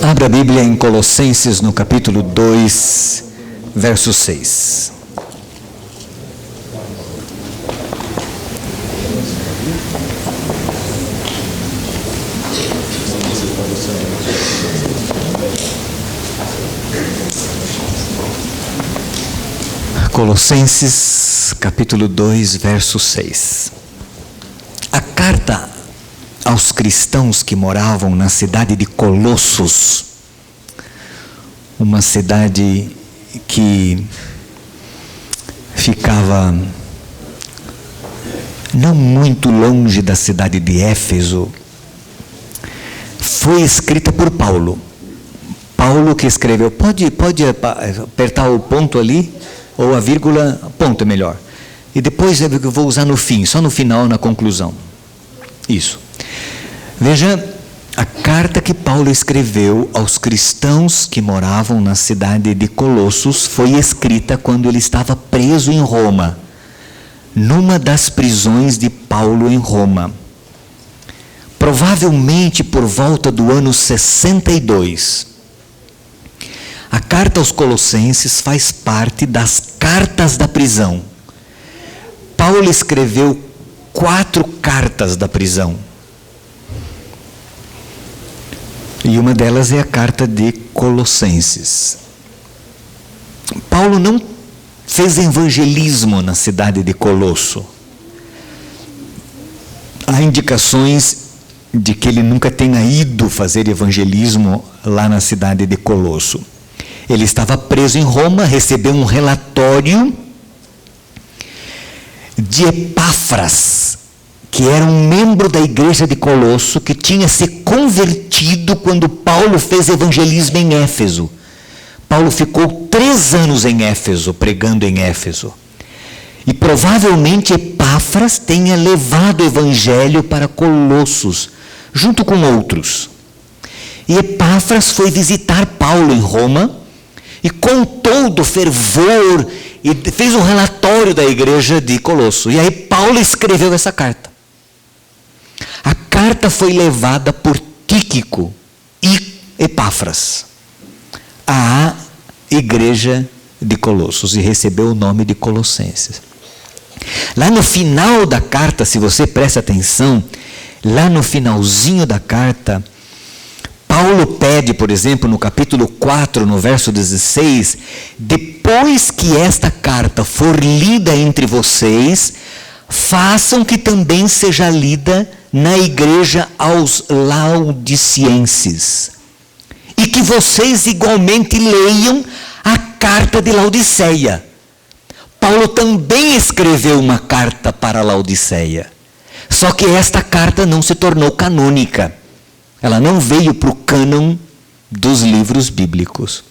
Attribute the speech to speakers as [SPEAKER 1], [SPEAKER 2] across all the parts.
[SPEAKER 1] Abra a Bíblia em Colossenses, no capítulo 2, verso 6. Colossenses, capítulo 2, verso 6. A carta aos cristãos que moravam na cidade de Colossos, uma cidade que ficava não muito longe da cidade de Éfeso, foi escrita por Paulo. Paulo que escreveu, pode apertar o ponto ali, ou a vírgula, ponto é melhor. E depois eu vou usar no fim, só no final, na conclusão. Isso. Veja, a carta que Paulo escreveu aos cristãos que moravam na cidade de Colossos foi escrita quando ele estava preso em Roma, numa das prisões de Paulo em Roma. Provavelmente por volta do ano 62. A carta aos Colossenses faz parte das cartas da prisão. Paulo escreveu 4 cartas da prisão. E uma delas é a carta de Colossenses. Paulo não fez evangelismo na cidade de Colosso. Há indicações de que ele nunca tenha ido fazer evangelismo lá na cidade de Colosso. Ele estava preso em Roma, recebeu um relatório de Epáfras, que era um membro da igreja de Colosso, que tinha se convertido quando Paulo fez evangelismo em Éfeso. Paulo ficou 3 anos em Éfeso, pregando em Éfeso. E provavelmente Epáfras tenha levado o evangelho para Colossos, junto com outros. E Epáfras foi visitar Paulo em Roma, e contou do fervor, e fez um relatório da igreja de Colosso. E aí Paulo escreveu essa carta. A carta foi levada por Tíquico e Epáfras à igreja de Colossos e recebeu o nome de Colossenses. Lá no final da carta, se você presta atenção, lá no finalzinho da carta, Paulo pede, por exemplo, no capítulo 4, no verso 16, depois que esta carta for lida entre vocês, façam que também seja lida na igreja aos laodicenses. E que vocês igualmente leiam a carta de Laodiceia. Paulo também escreveu uma carta para Laodiceia. Só que esta carta não se tornou canônica. Ela não veio para o cânon dos livros bíblicos.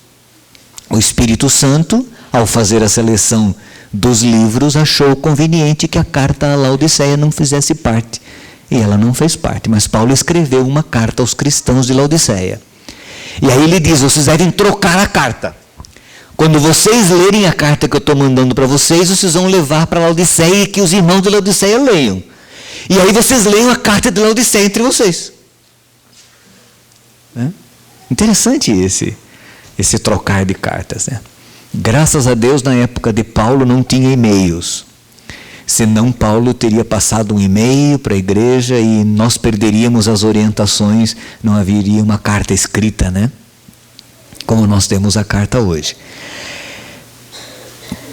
[SPEAKER 1] O Espírito Santo, ao fazer a seleção dos livros, achou conveniente que a carta a Laodiceia não fizesse parte. E ela não fez parte, mas Paulo escreveu uma carta aos cristãos de Laodiceia. E aí ele diz, vocês devem trocar a carta. Quando vocês lerem a carta que eu estou mandando para vocês, vocês vão levar para Laodiceia e que os irmãos de Laodiceia leiam. E aí vocês leiam a carta de Laodiceia entre vocês. Interessante esse trocar de cartas, né? Graças a Deus, na época de Paulo não tinha e-mails. Senão Paulo teria passado um e-mail para a igreja e nós perderíamos as orientações, não haveria uma carta escrita, né? Como nós temos a carta hoje.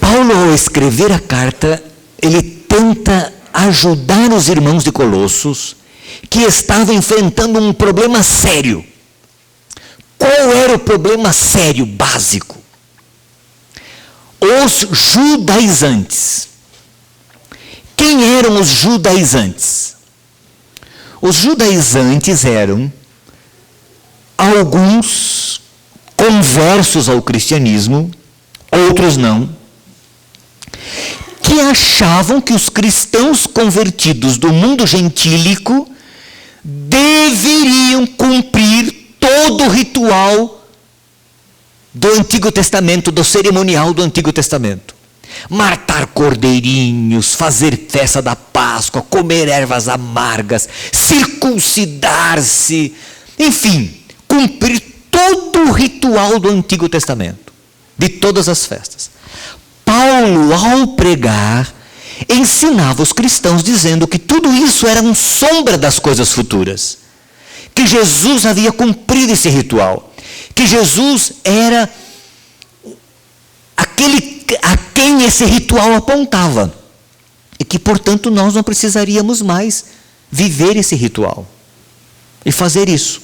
[SPEAKER 1] Paulo, ao escrever a carta, ele tenta ajudar os irmãos de Colossos que estavam enfrentando um problema sério. Qual era o problema sério, básico? Os judaizantes. Quem eram os judaizantes? Os judaizantes eram alguns conversos ao cristianismo, outros não, que achavam que os cristãos convertidos do mundo gentílico deveriam cumprir todo o ritual do Antigo Testamento, do cerimonial do Antigo Testamento. Matar cordeirinhos, fazer festa da Páscoa, comer ervas amargas, circuncidar-se, enfim, cumprir todo o ritual do Antigo Testamento, de todas as festas. Paulo, ao pregar, ensinava os cristãos dizendo que tudo isso era uma sombra das coisas futuras, que Jesus havia cumprido esse ritual, que Jesus era aquele a quem esse ritual apontava, e que, portanto, nós não precisaríamos mais viver esse ritual e fazer isso.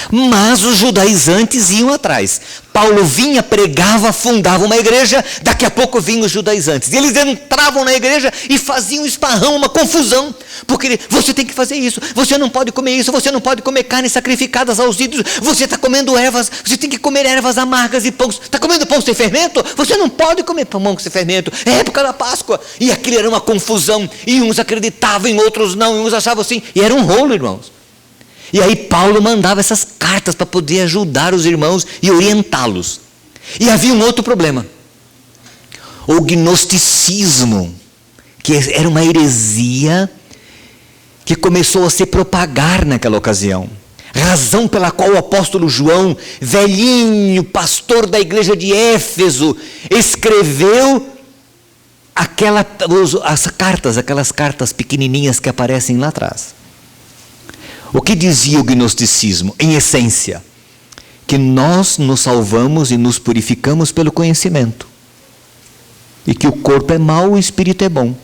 [SPEAKER 1] Mas os judaizantes iam atrás. Paulo vinha, pregava, fundava uma igreja, daqui a pouco vinham os judaizantes. E eles entravam na igreja e faziam um esparrão, uma confusão. Porque você tem que fazer isso, você não pode comer isso, você não pode comer carnes sacrificadas aos ídolos, você está comendo ervas, você tem que comer ervas amargas e pão. Está comendo pão sem fermento? Você não pode comer pão sem fermento. É época da Páscoa. E aquilo era uma confusão. E uns acreditavam, e outros não, e uns achavam assim. E era um rolo, irmãos. E aí Paulo mandava essas cartas para poder ajudar os irmãos e orientá-los. E havia um outro problema. O gnosticismo, que era uma heresia que começou a se propagar naquela ocasião. Razão pela qual o apóstolo João, velhinho, pastor da igreja de Éfeso, escreveu aquelas cartas pequenininhas que aparecem lá atrás. O que dizia o gnosticismo? Em essência, que nós nos salvamos e nos purificamos pelo conhecimento. E que o corpo é mau, o espírito é bom.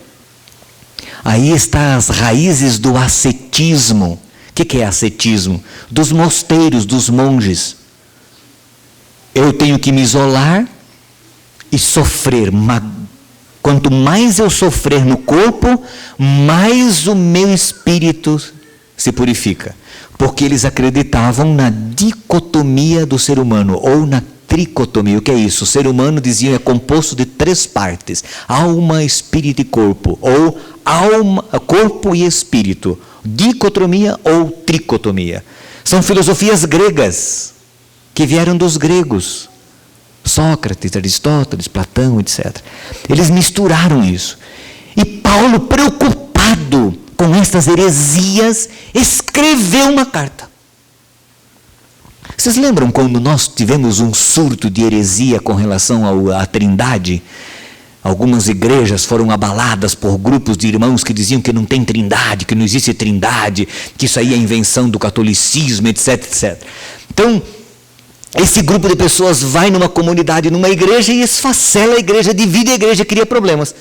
[SPEAKER 1] Aí estão as raízes do ascetismo. O que é ascetismo? Dos mosteiros, dos monges. Eu tenho que me isolar e sofrer. Quanto mais eu sofrer no corpo, mais o meu espírito se purifica, porque eles acreditavam na dicotomia do ser humano, ou na tricotomia. O que é isso? O ser humano, diziam, é composto de 3 partes, alma, espírito e corpo, ou alma, corpo e espírito, dicotomia ou tricotomia. São filosofias gregas, que vieram dos gregos, Sócrates, Aristóteles, Platão, etc. Eles misturaram isso, e Paulo, preocupado com estas heresias, escreveu uma carta. Vocês lembram quando nós tivemos um surto de heresia com relação à Trindade? Algumas igrejas foram abaladas por grupos de irmãos que diziam que não tem Trindade, que não existe Trindade, que isso aí é invenção do catolicismo, etc, etc. Então, esse grupo de pessoas vai numa comunidade, numa igreja, e esfacela a igreja, divide a igreja, cria problemas.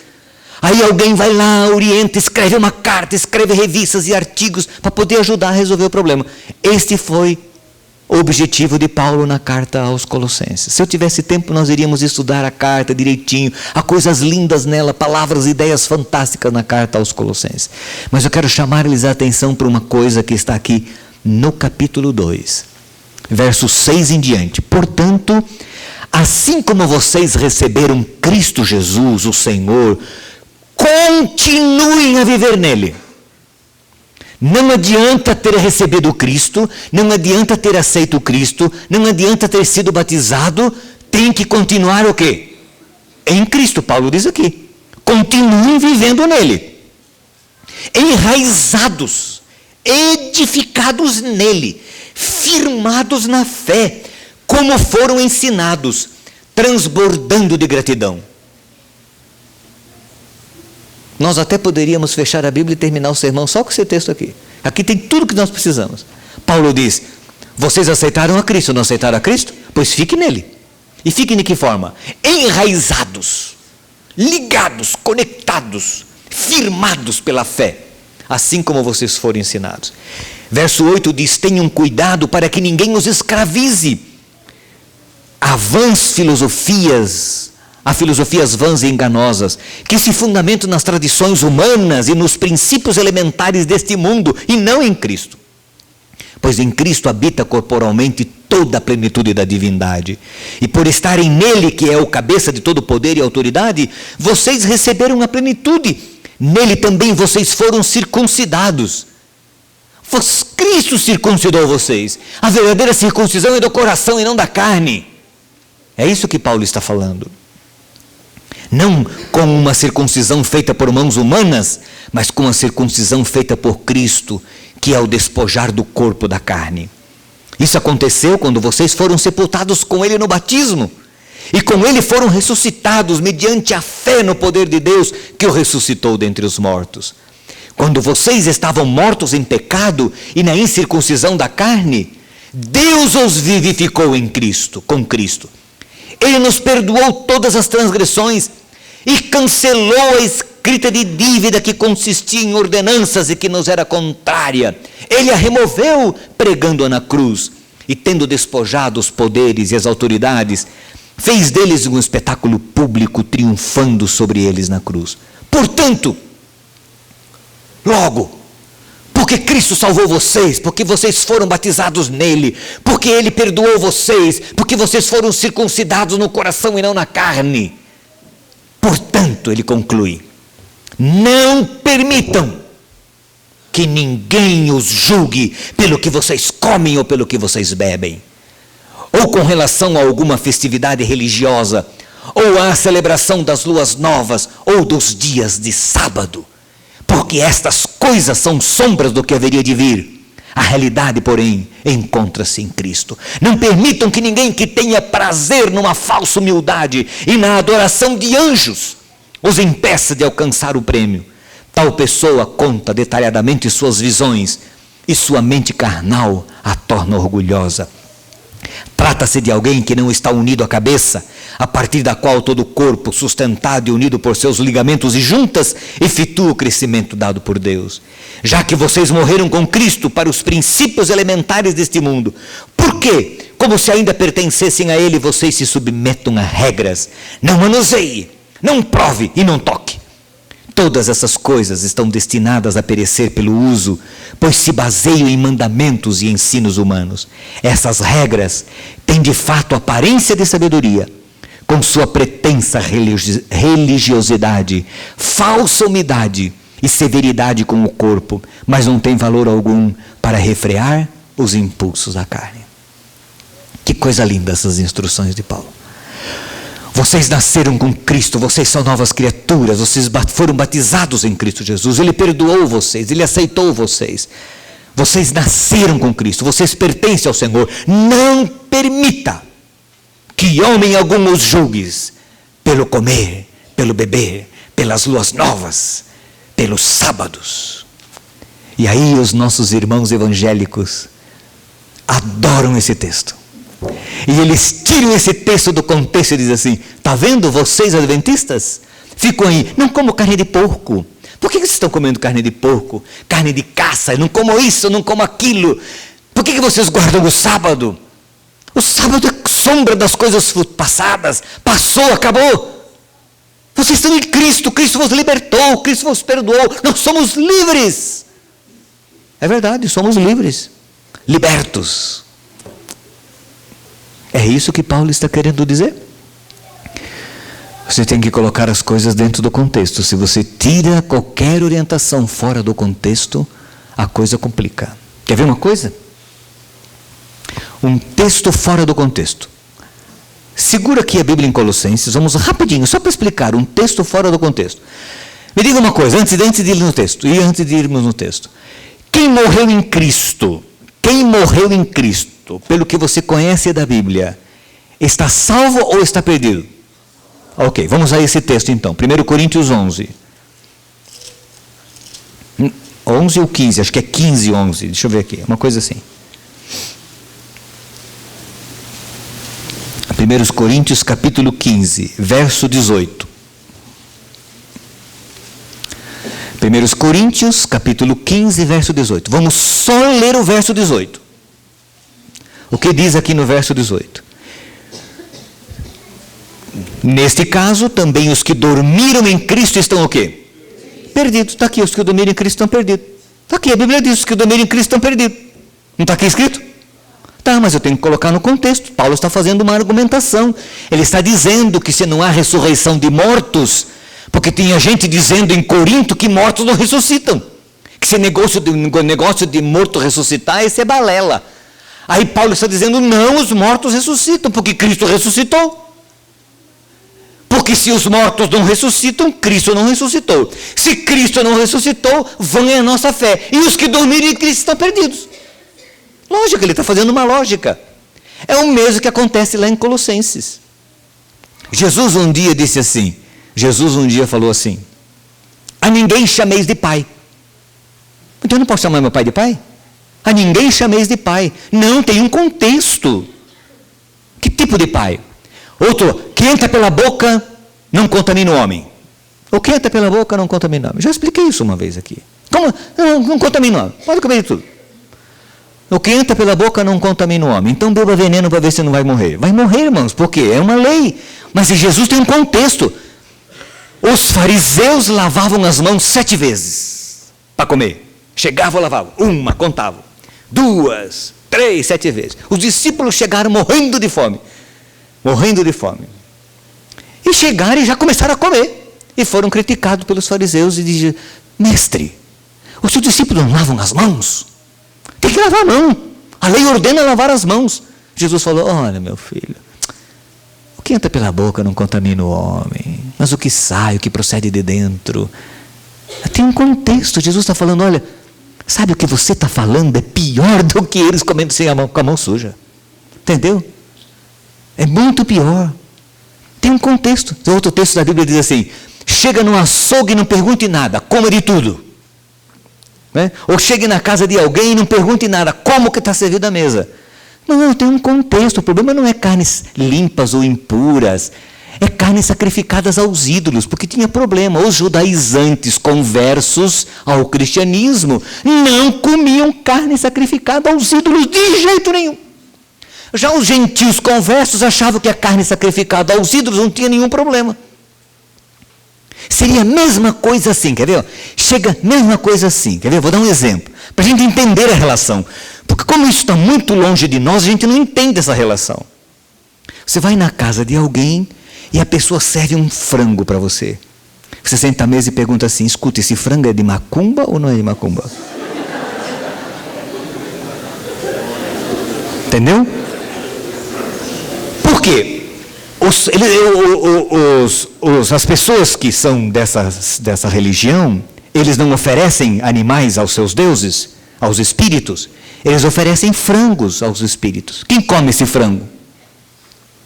[SPEAKER 1] Aí alguém vai lá, orienta, escreve uma carta, escreve revistas e artigos para poder ajudar a resolver o problema. Este foi o objetivo de Paulo na carta aos Colossenses. Se eu tivesse tempo, nós iríamos estudar a carta direitinho. Há coisas lindas nela, palavras e ideias fantásticas na carta aos Colossenses. Mas eu quero chamar-lhes a atenção para uma coisa que está aqui no capítulo 2, verso 6 em diante. Portanto, assim como vocês receberam Cristo Jesus, o Senhor, continuem a viver nele. Não adianta ter recebido Cristo, não adianta ter aceito Cristo, não adianta ter sido batizado, tem que continuar o quê? Em Cristo, Paulo diz aqui. Continuem vivendo nele. Enraizados, edificados nele, firmados na fé, como foram ensinados, transbordando de gratidão. Nós até poderíamos fechar a Bíblia e terminar o sermão só com esse texto aqui. Aqui tem tudo que nós precisamos. Paulo diz, vocês aceitaram a Cristo, não aceitaram a Cristo? Pois fiquem nele. E fiquem de que forma? Enraizados, ligados, conectados, firmados pela fé, assim como vocês foram ensinados. Verso 8 diz, tenham cuidado para que ninguém os escravize a vãs filosofias, a filosofias vãs e enganosas, que se fundamentam nas tradições humanas e nos princípios elementares deste mundo, e não em Cristo. Pois em Cristo habita corporalmente toda a plenitude da divindade. E por estarem nele, que é o cabeça de todo poder e autoridade, vocês receberam a plenitude. Nele também vocês foram circuncidados. Cristo circuncidou vocês. A verdadeira circuncisão é do coração e não da carne. É isso que Paulo está falando. Não com uma circuncisão feita por mãos humanas, mas com a circuncisão feita por Cristo, que é o despojar do corpo da carne. Isso aconteceu quando vocês foram sepultados com ele no batismo. E com ele foram ressuscitados mediante a fé no poder de Deus que o ressuscitou dentre os mortos. Quando vocês estavam mortos em pecado e na incircuncisão da carne, Deus os vivificou em Cristo, com Cristo. Ele nos perdoou todas as transgressões e cancelou a escrita de dívida que consistia em ordenanças e que nos era contrária. Ele a removeu pregando-a na cruz e, tendo despojado os poderes e as autoridades, fez deles um espetáculo público, triunfando sobre eles na cruz. Portanto, logo, porque Cristo salvou vocês, porque vocês foram batizados nele, porque ele perdoou vocês, porque vocês foram circuncidados no coração e não na carne. Portanto, ele conclui: não permitam que ninguém os julgue pelo que vocês comem ou pelo que vocês bebem, ou com relação a alguma festividade religiosa, ou à celebração das luas novas, ou dos dias de sábado, porque estas coisas são sombras do que haveria de vir. A realidade, porém, encontra-se em Cristo. Não permitam que ninguém que tenha prazer numa falsa humildade e na adoração de anjos os impeça de alcançar o prêmio. Tal pessoa conta detalhadamente suas visões e sua mente carnal a torna orgulhosa. Trata-se de alguém que não está unido à cabeça, a partir da qual todo o corpo, sustentado e unido por seus ligamentos e juntas, efetua o crescimento dado por Deus. Já que vocês morreram com Cristo para os princípios elementares deste mundo, por quê? Como se ainda pertencessem a Ele, vocês se submetam a regras. Não manuseie, não prove e não toque. Todas essas coisas estão destinadas a perecer pelo uso, pois se baseiam em mandamentos e ensinos humanos. Essas regras têm de fato aparência de sabedoria, com sua pretensa religiosidade, falsa humildade e severidade com o corpo, mas não tem valor algum para refrear os impulsos da carne. Que coisa linda essas instruções de Paulo. Vocês nasceram com Cristo, vocês são novas criaturas, vocês foram batizados em Cristo Jesus, Ele perdoou vocês, Ele aceitou vocês. Vocês nasceram com Cristo, vocês pertencem ao Senhor. Não permita que homem algum os julgue pelo comer, pelo beber, pelas luas novas, pelos sábados. E aí os nossos irmãos evangélicos adoram esse texto. E eles tiram esse texto do contexto e dizem assim: está vendo vocês adventistas? Ficam aí, não como carne de porco. Por que vocês estão comendo carne de porco? Carne de caça, eu não como isso, eu não como aquilo. Por que vocês guardam o sábado? O sábado é sombra das coisas passadas, passou, acabou. Vocês estão em Cristo, Cristo vos libertou, Cristo vos perdoou, nós somos livres. É verdade, somos livres, libertos. É isso que Paulo está querendo dizer. Você tem que colocar as coisas dentro do contexto. Se você tira qualquer orientação fora do contexto, a coisa complica. Quer ver uma coisa? Um texto fora do contexto. Segura aqui a Bíblia em Colossenses, vamos rapidinho, só para explicar um texto fora do contexto. Me diga uma coisa, antes de ir no texto, e antes de irmos no texto. Quem morreu em Cristo, pelo que você conhece da Bíblia, está salvo ou está perdido? Ok, vamos a esse texto então, 1 Coríntios 11. 11 ou 15, acho que é 15, 11, deixa eu ver aqui, uma coisa assim. 1 Coríntios capítulo 15, verso 18. 1 Coríntios capítulo 15, verso 18. Vamos só ler o verso 18. O que diz aqui no verso 18? Neste caso, também os que dormiram em Cristo estão o quê? Perdidos. Está aqui, os que dormiram em Cristo estão perdidos. Está aqui, a Bíblia diz, os que dormiram em Cristo estão perdidos. Não está aqui escrito? Tá, mas eu tenho que colocar no contexto. Paulo está fazendo uma argumentação. Ele está dizendo que se não há ressurreição de mortos, porque tinha gente dizendo em Corinto que mortos não ressuscitam. Que esse negócio de morto ressuscitar, esse é balela. Aí Paulo está dizendo, não, os mortos ressuscitam, porque Cristo ressuscitou. Porque se os mortos não ressuscitam, Cristo não ressuscitou. Se Cristo não ressuscitou, vã é a nossa fé. E os que dormirem em Cristo estão perdidos. Lógica, ele está fazendo uma lógica. É o mesmo que acontece lá em Colossenses. Jesus um dia disse assim, Jesus um dia falou assim, a ninguém chameis de pai. Então eu não posso chamar meu pai de pai? A ninguém chameis de pai. Não, tem um contexto. Que tipo de pai? Outro, que entra pela boca, não contamina o homem. O que entra pela boca, não contamina o homem. Já expliquei isso uma vez aqui. Como? Não contamina o homem. Pode comer de tudo. O que entra pela boca não contamina o homem. Então beba veneno para ver se não vai morrer. Vai morrer, irmãos, porque é uma lei. Mas Jesus tem um contexto. Os fariseus lavavam as mãos 7 vezes para comer. Chegavam, lavavam. 1, contavam. 2, 3, 7 vezes. Os discípulos chegaram morrendo de fome. Morrendo de fome. E chegaram e já começaram a comer. E foram criticados pelos fariseus e diziam, mestre, os seus discípulos não lavam as mãos? Tem que lavar a mão. A lei ordena lavar as mãos. Jesus falou, olha meu filho, o que entra pela boca não contamina o homem, mas o que sai, o que procede de dentro. Tem um contexto. Jesus está falando, olha, sabe o que você está falando é pior do que eles comendo sem a mão, com a mão suja. Entendeu? É muito pior. Tem um contexto. Outro texto da Bíblia diz assim, chega no açougue e não pergunte nada, coma de tudo. Né? Ou chegue na casa de alguém e não pergunte nada, como que está servida a mesa. Não, tem um contexto. O problema não é carnes limpas ou impuras, é carnes sacrificadas aos ídolos, porque tinha problema. Os judaizantes conversos ao cristianismo não comiam carne sacrificada aos ídolos de jeito nenhum. Já os gentios conversos achavam que a carne sacrificada aos ídolos não tinha nenhum problema. Seria a mesma coisa assim, quer ver? Chega a mesma coisa assim, quer ver? Vou dar um exemplo, para a gente entender a relação. Porque como isso está muito longe de nós, a gente não entende essa relação. Você vai na casa de alguém e a pessoa serve um frango para você. Você senta à mesa e pergunta assim, escuta, esse frango é de macumba ou não é de macumba? Entendeu? Por quê? As pessoas que são dessa religião, eles não oferecem animais aos seus deuses, aos espíritos, eles oferecem frangos aos espíritos. Quem come esse frango?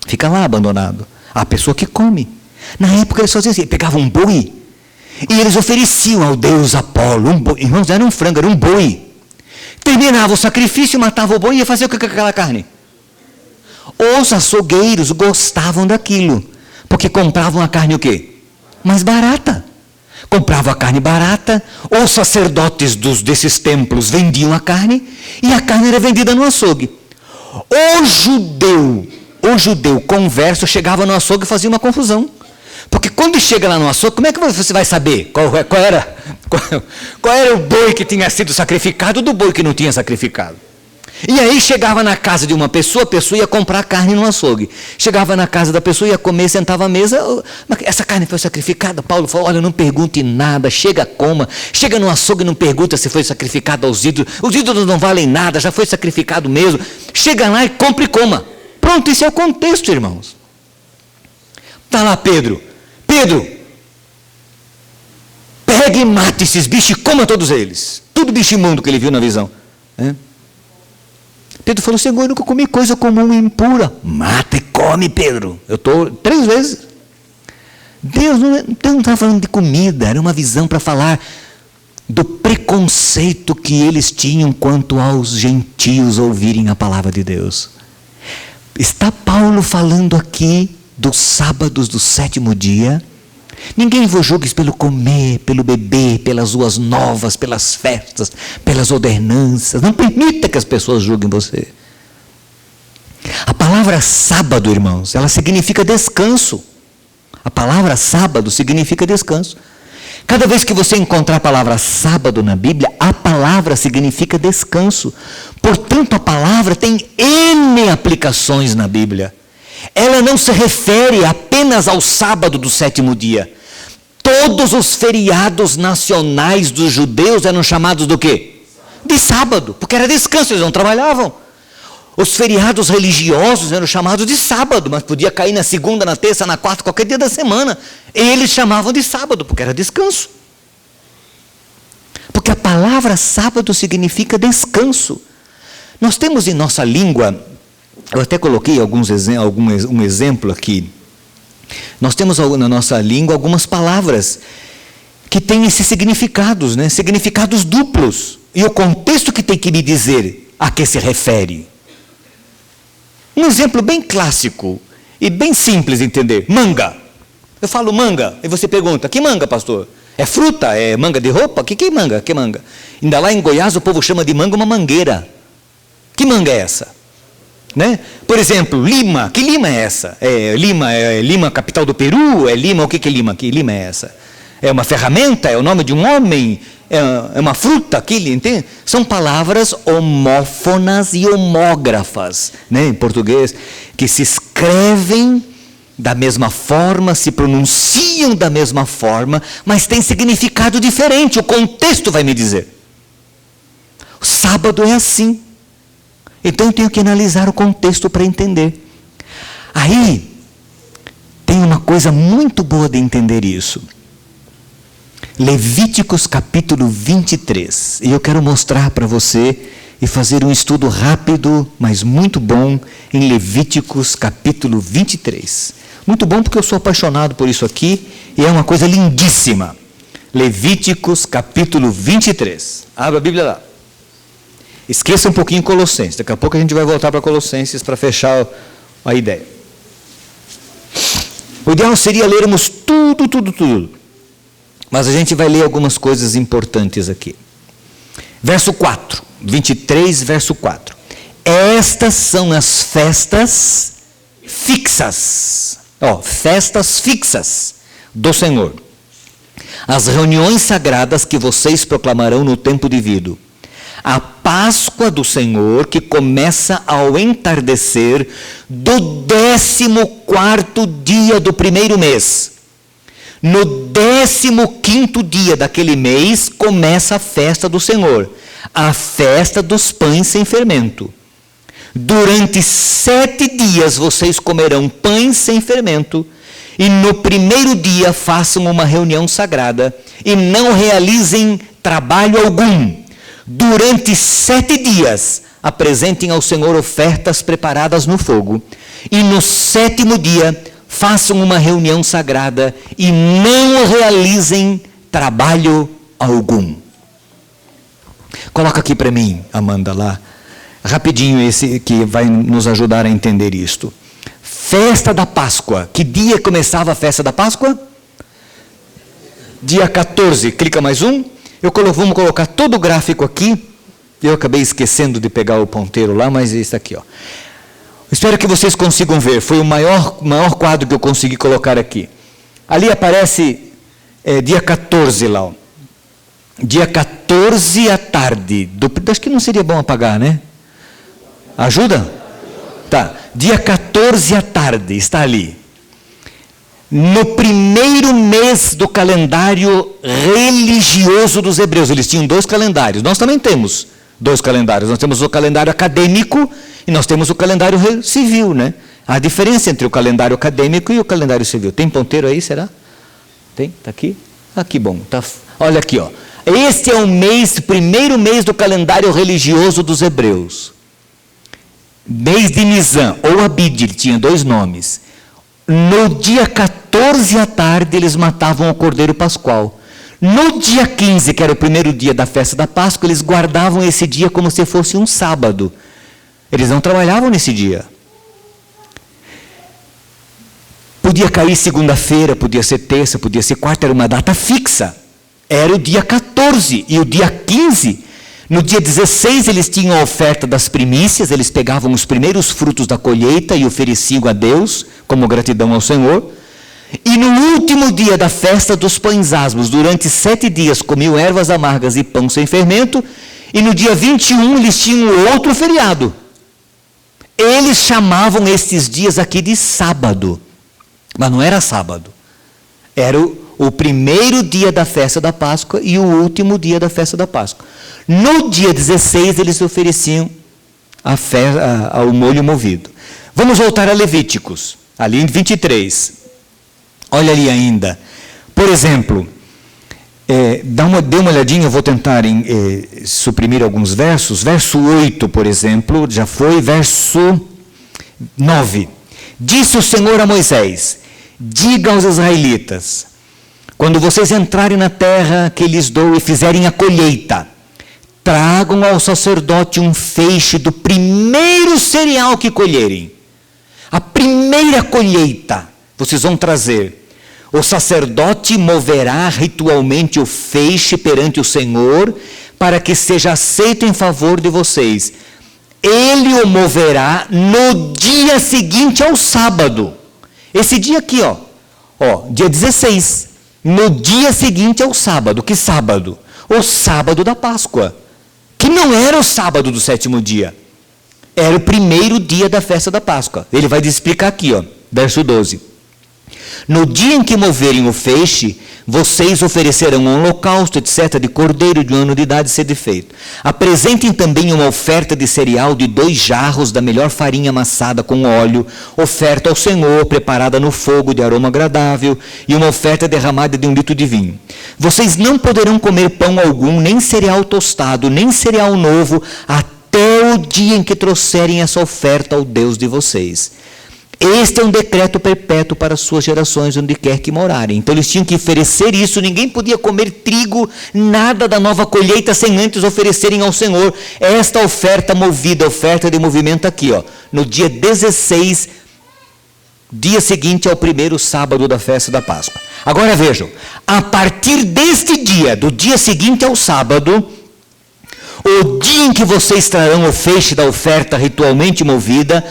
[SPEAKER 1] Fica lá abandonado. A pessoa que come. Na época eles faziam assim, pegavam um boi e eles ofereciam ao deus Apolo, um boi. Irmãos, não era um frango, era um boi. Terminava o sacrifício, matava o boi e ia fazer o que com aquela carne? Os açougueiros gostavam daquilo, porque compravam a carne o quê? Mais barata. Compravam a carne barata, os sacerdotes desses templos vendiam a carne, e a carne era vendida no açougue. O judeu converso chegava no açougue e fazia uma confusão. Porque quando chega lá no açougue, como é que você vai saber qual era o boi que tinha sido sacrificado do boi que não tinha sacrificado? E aí chegava na casa de uma pessoa, a pessoa ia comprar carne no açougue. Chegava na casa da pessoa, ia comer, sentava à mesa, essa carne foi sacrificada? Paulo falou, olha, não pergunte nada, chega, coma. Chega no açougue e não pergunta se foi sacrificado aos ídolos. Os ídolos não valem nada, já foi sacrificado mesmo. Chega lá e compra e coma. Pronto, esse é o contexto, irmãos. Está lá Pedro, pega e mata esses bichos e coma todos eles. Tudo bicho imundo que ele viu na visão. Pedro falou, Senhor, eu nunca comi coisa comum e impura. Mata e come, Pedro. Eu estou 3 vezes. Deus não estava falando de comida, era uma visão para falar do preconceito que eles tinham quanto aos gentios ouvirem a palavra de Deus. Está Paulo falando aqui dos sábados do 7º dia. Ninguém vos julgue pelo comer, pelo beber, pelas ruas novas, pelas festas, pelas ordenanças. Não permita que as pessoas julguem você. A palavra sábado, irmãos, ela significa descanso. A palavra sábado significa descanso. Cada vez que você encontrar a palavra sábado na Bíblia, a palavra significa descanso. Portanto, a palavra tem N aplicações na Bíblia. Ela não se refere apenas ao sábado do 7º dia. Todos os feriados nacionais dos judeus eram chamados do quê? De sábado, porque era descanso, eles não trabalhavam. Os feriados religiosos eram chamados de sábado, mas podia cair na segunda, na terça, na quarta, qualquer dia da semana. Eles chamavam de sábado, porque era descanso. Porque a palavra sábado significa descanso. Nós temos em nossa língua, eu até coloquei um exemplo aqui, nós temos na nossa língua algumas palavras que têm esses significados, né? Significados duplos. E o contexto que tem que me dizer a que se refere. Um exemplo bem clássico e bem simples de entender. Manga. Eu falo manga, e você pergunta, que manga, pastor? É fruta? É manga de roupa? Que manga? Que manga? Ainda lá em Goiás o povo chama de manga uma mangueira. Que manga é essa? Né? Por exemplo, Lima. Que Lima é essa? É Lima capital do Peru? É Lima, o que é Lima? Que Lima é essa? É uma ferramenta? É o nome de um homem? É uma fruta? Entende? São palavras homófonas e homógrafas, né, em português, que se escrevem da mesma forma, se pronunciam da mesma forma, mas têm significado diferente. O contexto vai me dizer. O sábado é assim. Então eu tenho que analisar o contexto para entender. Aí, tem uma coisa muito boa de entender isso. Levíticos capítulo 23. E eu quero mostrar para você e fazer um estudo rápido, mas muito bom, em Levíticos capítulo 23. Muito bom porque eu sou apaixonado por isso aqui e é uma coisa lindíssima. Levíticos capítulo 23. Abra a Bíblia lá. Esqueça um pouquinho Colossenses. Daqui a pouco a gente vai voltar para Colossenses para fechar a ideia. O ideal seria lermos tudo. Mas a gente vai ler algumas coisas importantes aqui. Verso 4. 23, verso 4. Estas são as festas fixas. Festas fixas do Senhor. As reuniões sagradas que vocês proclamarão no tempo devido. A Páscoa do Senhor, que começa ao entardecer do 14º dia do primeiro mês. No 15º dia daquele mês, começa a festa do Senhor, a festa dos pães sem fermento. Durante 7 dias vocês comerão pães sem fermento, e no primeiro dia façam uma reunião sagrada, e não realizem trabalho algum. Durante 7 dias, apresentem ao Senhor ofertas preparadas no fogo, e no 7º dia, façam uma reunião sagrada, e não realizem trabalho algum. Coloca aqui para mim, Amanda, lá, rapidinho esse que vai nos ajudar a entender isto. Festa da Páscoa. Que dia começava a festa da Páscoa? Dia 14. Clica mais um. Vamos colocar todo o gráfico aqui. Eu acabei esquecendo de pegar o ponteiro lá, mas isso aqui, ó. Espero que vocês consigam ver. Foi o maior quadro que eu consegui colocar aqui. Ali aparece dia 14 lá, ó. Dia 14 à tarde. Acho que não seria bom apagar, né? Ajuda? Tá. Dia 14 à tarde, está ali. No primeiro mês do calendário religioso dos hebreus. Eles tinham 2 calendários. Nós também temos 2 calendários. Nós temos o calendário acadêmico e nós temos o calendário civil, né? A diferença entre o calendário acadêmico e o calendário civil. Tem ponteiro aí, será? Tem? Está aqui? Ah, que bom. Tá. Olha aqui, ó. Este é o primeiro mês do calendário religioso dos hebreus. Mês de Nisan, ou Abid, ele tinha 2 nomes. No dia 14 à tarde, eles matavam o cordeiro pascual. No dia 15, que era o primeiro dia da festa da Páscoa, eles guardavam esse dia como se fosse um sábado. Eles não trabalhavam nesse dia. Podia cair segunda-feira, podia ser terça, podia ser quarta, era uma data fixa. Era o dia 14 e o dia 15. No dia 16 eles tinham a oferta das primícias, eles pegavam os primeiros frutos da colheita e ofereciam a Deus, como gratidão ao Senhor. E no último dia da festa dos pães asmos, durante 7 dias comiam ervas amargas e pão sem fermento, e no dia 21 eles tinham outro feriado. Eles chamavam estes dias aqui de sábado, mas não era sábado, era o primeiro dia da festa da Páscoa e o último dia da festa da Páscoa. No dia 16 eles ofereciam ao molho movido. Vamos voltar a Levíticos, ali em 23. Olha ali ainda. Por exemplo, Dê uma olhadinha, eu vou tentar suprimir alguns versos. Verso 8, por exemplo, já foi. Verso 9. Disse o Senhor a Moisés: diga aos israelitas, quando vocês entrarem na terra que lhes dou e fizerem a colheita, tragam ao sacerdote um feixe do primeiro cereal que colherem. A primeira colheita vocês vão trazer. O sacerdote moverá ritualmente o feixe perante o Senhor, para que seja aceito em favor de vocês. Ele o moverá no dia seguinte ao sábado. Esse dia aqui, dia 16. No dia seguinte ao sábado. Que sábado? O sábado da Páscoa. Que não era o sábado do 7º dia. Era o primeiro dia da festa da Páscoa. Ele vai explicar aqui, verso 12. No dia em que moverem o feixe, vocês oferecerão um holocausto, etc., de cordeiro de 1 ano de idade sede feito. Apresentem também uma oferta de cereal de 2 jarros da melhor farinha amassada com óleo, oferta ao Senhor, preparada no fogo de aroma agradável, e uma oferta derramada de 1 litro de vinho. Vocês não poderão comer pão algum, nem cereal tostado, nem cereal novo, até o dia em que trouxerem essa oferta ao Deus de vocês. Este é um decreto perpétuo para as suas gerações, onde quer que morarem. Então eles tinham que oferecer isso, ninguém podia comer trigo, nada da nova colheita, sem antes oferecerem ao Senhor esta oferta movida, oferta de movimento aqui, no dia 16, dia seguinte ao primeiro sábado da festa da Páscoa. Agora vejam, a partir deste dia, do dia seguinte ao sábado, o dia em que vocês trarão o feixe da oferta ritualmente movida,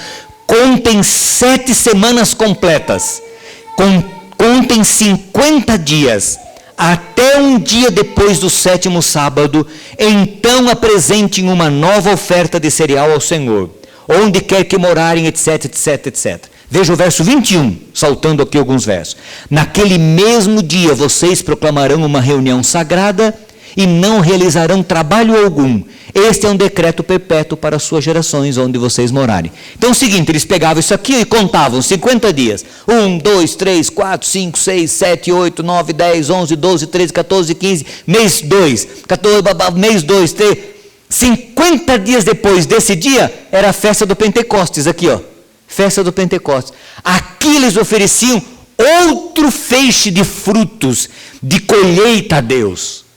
[SPEAKER 1] contem 7 semanas completas, contem 50 dias, até um dia depois do 7º sábado, então apresentem uma nova oferta de cereal ao Senhor, onde quer que morarem, etc, etc, etc. Veja o verso 21, saltando aqui alguns versos. Naquele mesmo dia vocês proclamarão uma reunião sagrada e não realizarão trabalho algum. Este é um decreto perpétuo para as suas gerações, onde vocês morarem. Então é o seguinte, eles pegavam isso aqui e contavam 50 dias. 1, 2, 3, 4, 5, 6, 7, 8, 9, 10, 11, 12, 13, 14, 15, mês 2, 14, mês 2, 3. 50 dias depois desse dia, era a festa do Pentecostes, aqui festa do Pentecostes. Aqui eles ofereciam outro feixe de frutos, de colheita a Deus.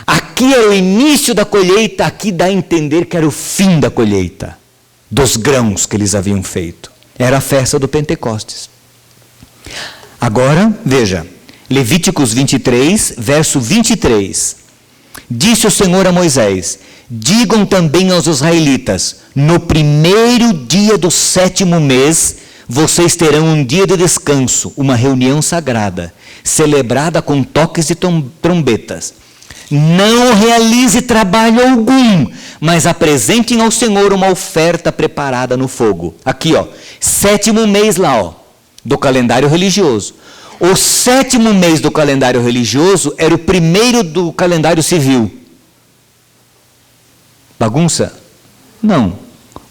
[SPEAKER 1] Aqui era o início da colheita, aqui dá a entender que era o fim da colheita, dos grãos que eles haviam feito. Era a festa do Pentecostes. Agora, veja, Levíticos 23, verso 23. Disse o Senhor a Moisés: digam também aos israelitas, no primeiro dia do 7º mês, vocês terão um dia de descanso, uma reunião sagrada, celebrada com toques de trombetas. Não realize trabalho algum, mas apresentem ao Senhor uma oferta preparada no fogo. Aqui, 7º mês lá, do calendário religioso. O 7º mês do calendário religioso era o primeiro do calendário civil. Bagunça? Não.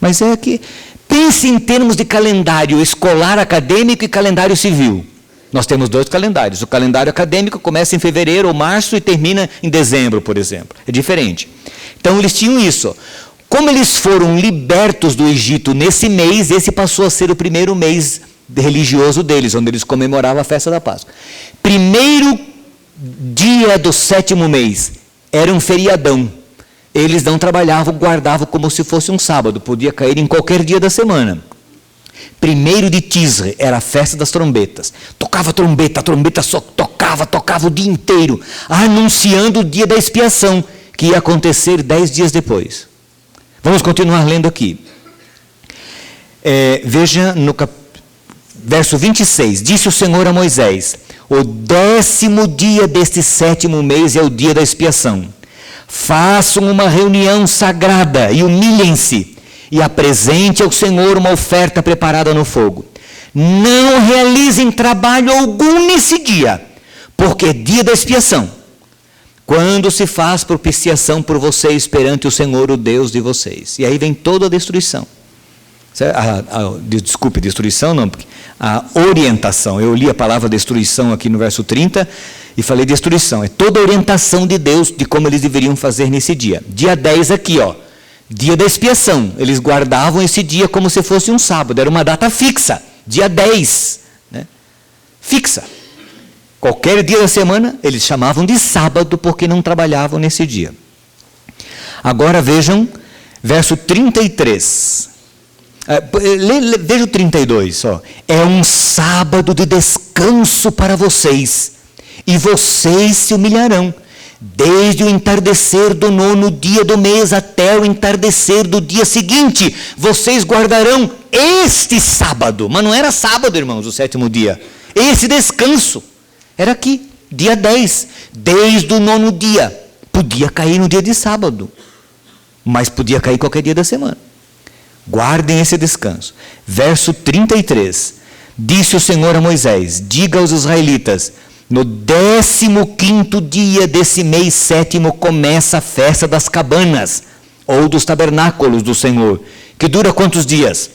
[SPEAKER 1] Mas é que, pense em termos de calendário escolar acadêmico e calendário civil. Nós temos 2 calendários. O calendário acadêmico começa em fevereiro ou março e termina em dezembro, por exemplo. É diferente. Então, eles tinham isso. Como eles foram libertos do Egito nesse mês, esse passou a ser o primeiro mês religioso deles, onde eles comemoravam a festa da Páscoa. Primeiro dia do 7º mês, era um feriadão. Eles não trabalhavam, guardavam como se fosse um sábado. Podia cair em qualquer dia da semana. 1º de Tisre, era a festa das trombetas. Tocava a trombeta só tocava o dia inteiro, anunciando o dia da expiação, que ia acontecer 10 dias depois. Vamos continuar lendo aqui. Veja no verso 26, disse o Senhor a Moisés: o 10º dia deste 7º mês é o dia da expiação. Façam uma reunião sagrada e humilhem-se, e apresente ao Senhor uma oferta preparada no fogo. Não realizem trabalho algum nesse dia, porque é dia da expiação, quando se faz propiciação por vocês perante o Senhor, o Deus de vocês. E aí vem toda a destruição. Desculpe, destruição não, porque a orientação. Eu li a palavra destruição aqui no verso 30 e falei destruição. É toda a orientação de Deus de como eles deveriam fazer nesse dia. Dia 10 aqui, ó. Dia da expiação. Eles guardavam esse dia como se fosse um sábado. Era uma data fixa. Dia 10. Né? Fixa. Qualquer dia da semana, eles chamavam de sábado porque não trabalhavam nesse dia. Agora vejam, verso 33. Veja o 32. Ó. É um sábado de descanso para vocês, e vocês se humilharão. Desde o entardecer do 9º dia do mês até o entardecer do dia seguinte, vocês guardarão este sábado. Mas não era sábado, irmãos, o 7º dia. Esse descanso era aqui, dia 10. Desde o 9º dia. Podia cair no dia de sábado, mas podia cair qualquer dia da semana. Guardem esse descanso. Verso 33. Disse o Senhor a Moisés: diga aos israelitas: no 15º dia desse mês 7º começa a festa das cabanas, ou dos tabernáculos do Senhor, que dura quantos dias?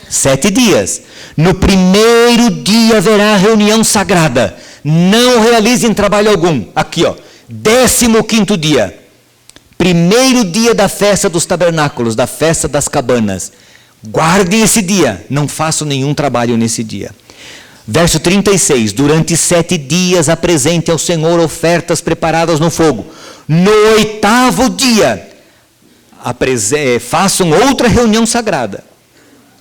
[SPEAKER 1] 7 dias. No primeiro dia haverá reunião sagrada. Não realizem trabalho algum. Aqui, ó, 15º dia. Primeiro dia da festa dos tabernáculos, da festa das cabanas. Guardem esse dia. Não façam nenhum trabalho nesse dia. Verso 36. Durante 7 dias apresente ao Senhor ofertas preparadas no fogo. No 8º dia, façam outra reunião sagrada.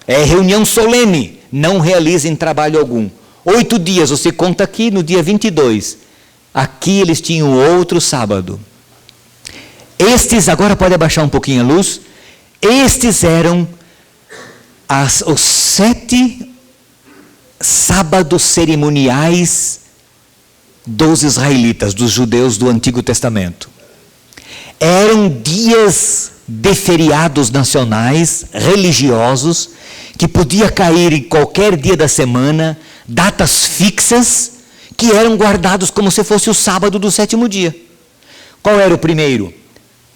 [SPEAKER 1] É reunião solene. Não realizem trabalho algum. 8 dias, você conta aqui no dia 22. Aqui eles tinham outro sábado. Estes, agora pode abaixar um pouquinho a luz. Estes eram os 7 sábados cerimoniais dos israelitas, dos judeus do Antigo Testamento. Eram dias de feriados nacionais, religiosos, que podia cair em qualquer dia da semana, datas fixas, que eram guardados como se fosse o sábado do 7º dia. Qual era o primeiro?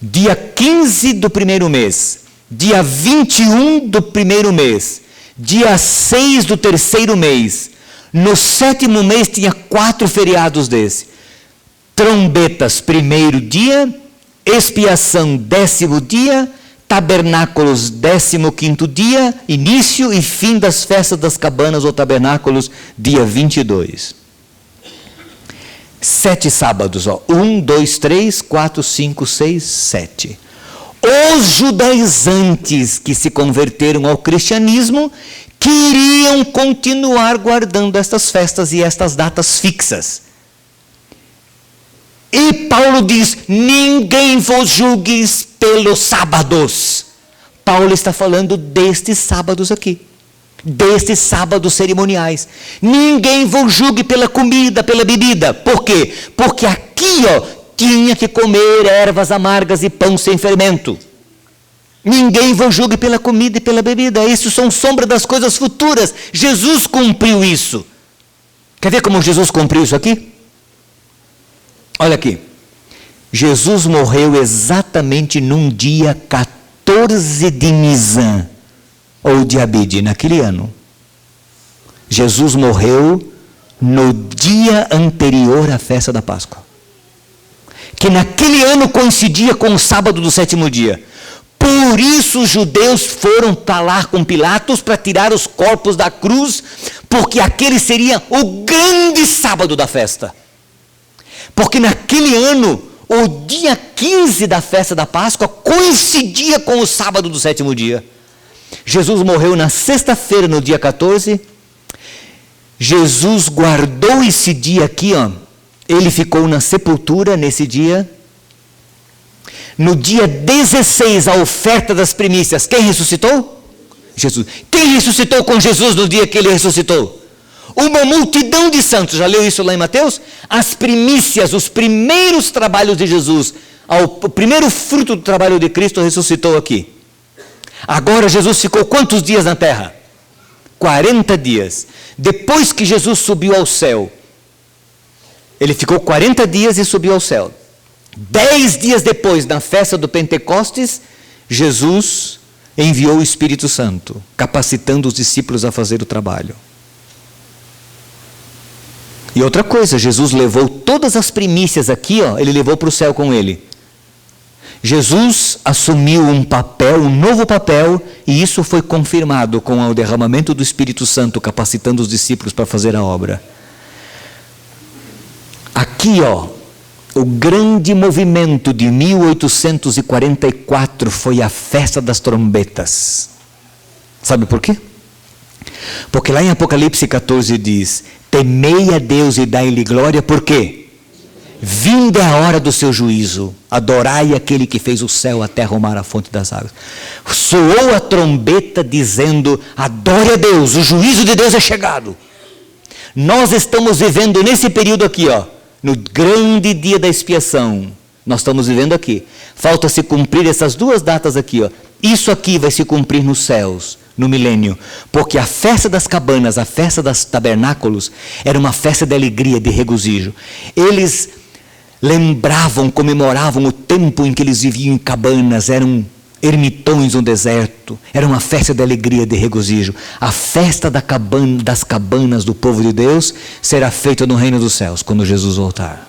[SPEAKER 1] Dia 15 do primeiro mês, dia 21 do primeiro mês, dia 6 do terceiro mês. No 7º mês tinha 4 feriados desse. Trombetas, primeiro dia, expiação, 10º dia, tabernáculos, 15º dia, início e fim das festas das cabanas ou tabernáculos, dia 22. 7 sábados, ó. 1, 2, 3, 4, 5, 6, 7. Os judaizantes que se converteram ao cristianismo queriam continuar guardando estas festas e estas datas fixas. E Paulo diz: ninguém vos julgue pelos sábados. Paulo está falando destes sábados aqui. Destes sábados cerimoniais. Ninguém vos julgue pela comida, pela bebida. Por quê? Porque aqui, ó, tinha que comer ervas amargas e pão sem fermento. Ninguém vos julgue pela comida e pela bebida. Isso são sombra das coisas futuras. Jesus cumpriu isso. Quer ver como Jesus cumpriu isso aqui? Olha aqui. Jesus morreu exatamente num dia 14 de Nisan, ou de Abide, naquele ano. Jesus morreu no dia anterior à festa da Páscoa, que naquele ano coincidia com o sábado do 7º dia. Por isso os judeus foram falar com Pilatos para tirar os corpos da cruz, porque aquele seria o grande sábado da festa. Porque naquele ano, o dia 15 da festa da Páscoa coincidia com o sábado do 7º dia. Jesus morreu na sexta-feira, no dia 14. Jesus guardou esse dia aqui, ó. Ele ficou na sepultura nesse dia. No dia 16, a oferta das primícias. Quem ressuscitou? Jesus. Quem ressuscitou com Jesus no dia que ele ressuscitou? Uma multidão de santos. Já leu isso lá em Mateus? As primícias, os primeiros trabalhos de Jesus, o primeiro fruto do trabalho de Cristo ressuscitou aqui. Agora Jesus ficou quantos dias na terra? 40 dias. Depois que Jesus subiu ao céu, ele ficou 40 dias e subiu ao céu. 10 dias depois, na festa do Pentecostes, Jesus enviou o Espírito Santo, capacitando os discípulos a fazer o trabalho. E outra coisa, Jesus levou todas as primícias aqui, ele levou para o céu com ele. Jesus assumiu um papel, um novo papel, e isso foi confirmado com o derramamento do Espírito Santo, capacitando os discípulos para fazer a obra. Aqui, o grande movimento de 1844 foi a festa das trombetas. Sabe por quê? Porque lá em Apocalipse 14 diz: temei a Deus e dai-lhe glória, por quê? Vinda é a hora do seu juízo, adorai aquele que fez o céu, a terra, o mar, a fonte das águas. Soou a trombeta dizendo: adore a Deus, o juízo de Deus é chegado. Nós estamos vivendo nesse período aqui, no grande dia da expiação. Nós estamos vivendo aqui. Falta se cumprir essas duas datas aqui, Isso aqui vai se cumprir nos céus, no milênio, porque a festa das cabanas, a festa dos tabernáculos, era uma festa de alegria, de regozijo. Eles lembravam, comemoravam o tempo em que eles viviam em cabanas, eram ermitões no deserto, era uma festa de alegria, de regozijo. A festa das cabanas do povo de Deus será feita no reino dos céus, quando Jesus voltar.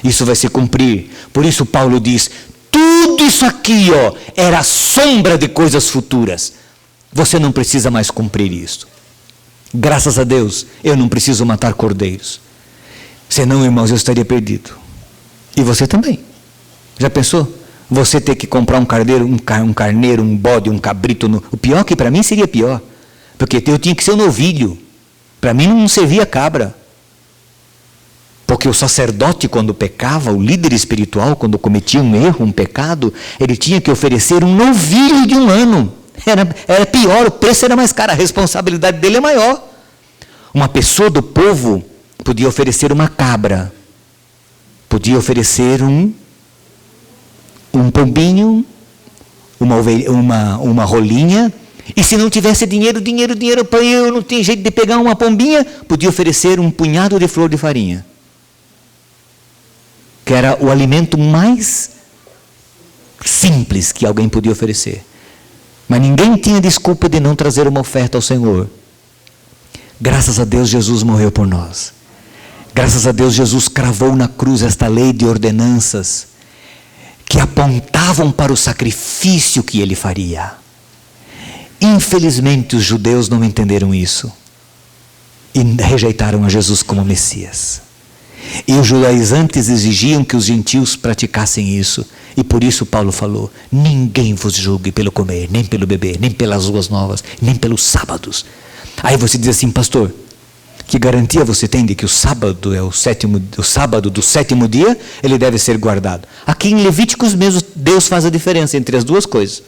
[SPEAKER 1] Isso vai se cumprir. Por isso Paulo diz, tudo isso aqui, era sombra de coisas futuras. Você não precisa mais cumprir isso. Graças a Deus, eu não preciso matar cordeiros. Senão, irmãos, eu estaria perdido. E você também. Já pensou? Você ter que comprar um carneiro, um bode, um cabrito. O pior que para mim seria pior. Porque eu tinha que ser um novilho. Para mim não servia cabra. Porque o sacerdote, quando pecava, o líder espiritual, quando cometia um erro, um pecado, ele tinha que oferecer um novilho de 1 ano. Era pior, o preço era mais caro, a responsabilidade dele é maior. Uma pessoa do povo podia oferecer uma cabra, podia oferecer um pombinho, uma rolinha, e se não tivesse dinheiro, eu não tinha jeito de pegar uma pombinha, podia oferecer um punhado de flor de farinha, que era o alimento mais simples que alguém podia oferecer. Mas ninguém tinha desculpa de não trazer uma oferta ao Senhor. Graças a Deus, Jesus morreu por nós. Graças a Deus, Jesus cravou na cruz esta lei de ordenanças que apontavam para o sacrifício que ele faria. Infelizmente, os judeus não entenderam isso e rejeitaram a Jesus como Messias. E os judaizantes exigiam que os gentios praticassem isso. E por isso Paulo falou, ninguém vos julgue pelo comer, nem pelo beber, nem pelas ruas novas, nem pelos sábados. Aí você diz assim, pastor, que garantia você tem de que o sábado é o sábado do 7º dia, ele deve ser guardado? Aqui em Levíticos mesmo, Deus faz a diferença entre as duas coisas.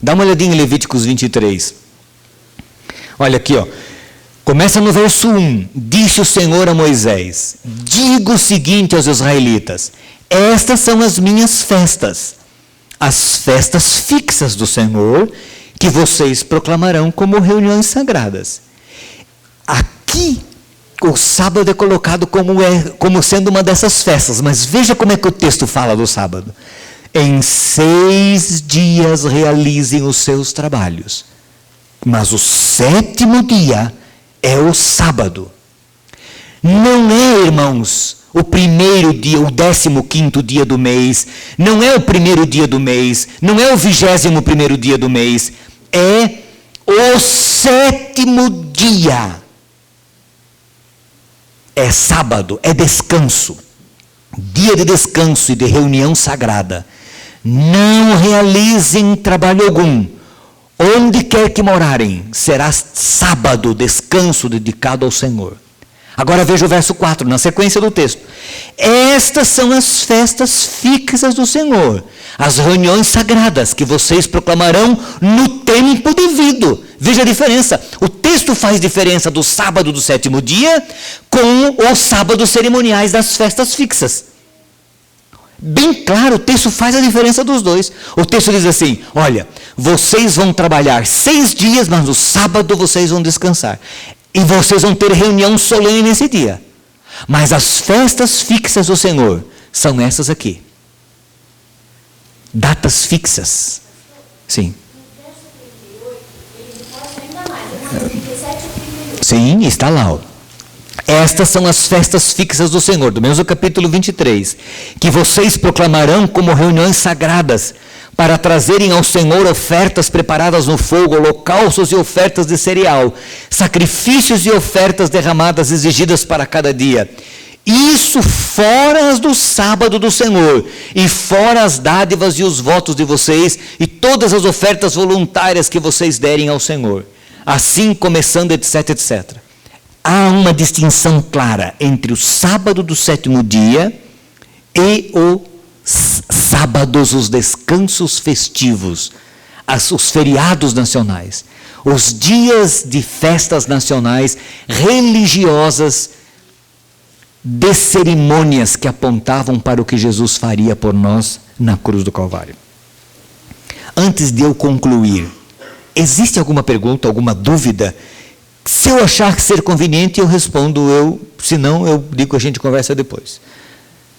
[SPEAKER 1] Dá uma olhadinha em Levíticos 23. Olha aqui, começa no verso 1. Disse o Senhor a Moisés, diga o seguinte aos israelitas, estas são as minhas festas, as festas fixas do Senhor, que vocês proclamarão como reuniões sagradas. Aqui, o sábado é colocado como sendo uma dessas festas, mas veja como é que o texto fala do sábado. Em 6 dias realizem os seus trabalhos, mas o 7º dia é o sábado. Não é, irmãos, o primeiro dia, o 15º dia do mês, não é o primeiro dia do mês, não é o 21º dia do mês, é o 7º dia. É sábado, é descanso, dia de descanso e de reunião sagrada. Não realizem trabalho algum, onde quer que morarem, será sábado, descanso dedicado ao Senhor. Agora veja o verso 4, na sequência do texto. Estas são as festas fixas do Senhor, as reuniões sagradas que vocês proclamarão no tempo devido. Veja a diferença. O texto faz diferença do sábado do 7º dia com os sábados cerimoniais das festas fixas. Bem claro, o texto faz a diferença dos dois. O texto diz assim, olha, vocês vão trabalhar 6 dias, mas no sábado vocês vão descansar. E vocês vão ter reunião solene nesse dia. Mas as festas fixas do Senhor são essas aqui. Datas fixas. Sim. Sim, está lá. Ó. Estas são as festas fixas do Senhor, do mesmo capítulo 23, que vocês proclamarão como reuniões sagradas, para trazerem ao Senhor ofertas preparadas no fogo, holocaustos e ofertas de cereal, sacrifícios e ofertas derramadas exigidas para cada dia. Isso fora as do sábado do Senhor, e fora as dádivas e os votos de vocês, e todas as ofertas voluntárias que vocês derem ao Senhor. Assim, começando, etc, etc. Há uma distinção clara entre o sábado do sétimo dia e os sábados, os descansos festivos, os feriados nacionais, os dias de festas nacionais religiosas, de cerimônias que apontavam para o que Jesus faria por nós na cruz do Calvário. Antes de eu concluir, existe alguma pergunta, alguma dúvida? Se eu achar ser conveniente, eu respondo, se não, eu digo que a gente conversa depois.